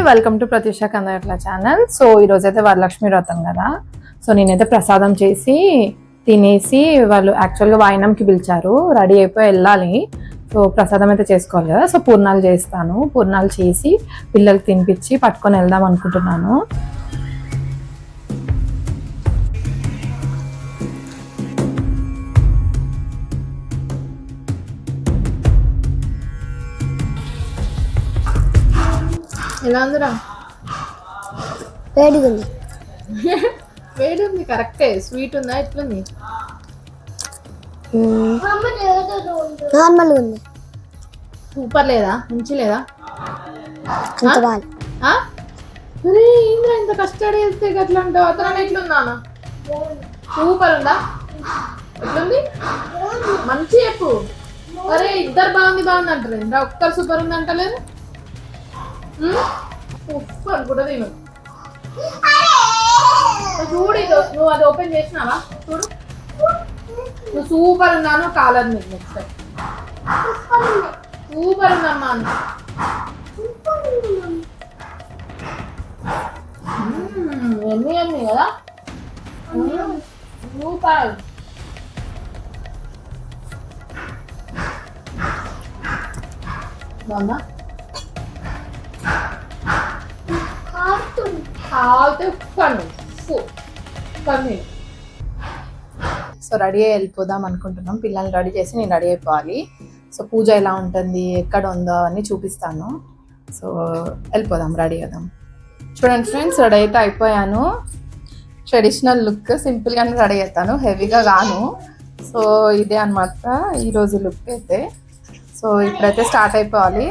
Welcome to Pratyusha Kandatla channel. So ఈరోజు అయితే వరలక్ష్మి వ్రతం కదా. సో నేనైతే ప్రసాదం చేసి తినేసి వాళ్ళు యాక్చువల్గా వాయినంకి పిలిచారు, రెడీ అయిపోయి వెళ్ళాలి. సో ప్రసాదం అయితే చేసుకోవాలి కదా. సో పూర్ణాలు చేస్తాను, పూర్ణాలు చేసి పిల్లలకి తినిపించి పట్టుకొని వెళ్దాం అనుకుంటున్నాను. ఎలా ఉందిరా? వేడిగా ఉంది. వేడి ఉంది, కరెక్టే. స్వీట్ ఉందా, ఎట్లుంది? నార్మల్గా ఉంది. సూపర్ లేదా? మంచి లేదా? ఏంద్రా ఇంత కష్టపడి వెళ్తే అట్లా అంటావు? అతను ఎట్లుందా? సూపర్ ఉందా? ఎట్లుంది? మంచి చెప్పు. అరే ఇద్దరు బాగుంది బాగుంది అంటలేదు, ఇంకా ఒక్కరు సూపర్ ఉంది అంటలేదు. సూపర్ కూడా తిను. చూడు, నువ్వు అది ఓపెన్ చేసినావా? చూడు, నువ్వు సూపర్ ఉన్నాను కాలర్ నీకు నెక్స్ట్ టైం. సూపర్ ఉందమ్మా. ఎన్ని అన్ని కదా, సూపర్. బాగుందా? సో రెడీ అయ్యి వెళ్ళిపోదాం అనుకుంటున్నాం. పిల్లల్ని రెడీ చేసి నేను రెడీ అయిపోవాలి. సో పూజ ఎలా ఉంటుంది, ఎక్కడ ఉందో అవన్నీ చూపిస్తాను. సో వెళ్ళిపోదాం, రెడీ అవుదాం. చూడండి ఫ్రెండ్స్, రెడీ అయితే అయిపోయాను. ట్రెడిషనల్ లుక్, సింపుల్గానే రెడీ అవుతాను, హెవీగా గాను. సో ఇదే అనమాట ఈరోజు లుక్ అయితే. సో ఇప్పుడైతే స్టార్ట్ అయిపోవాలి.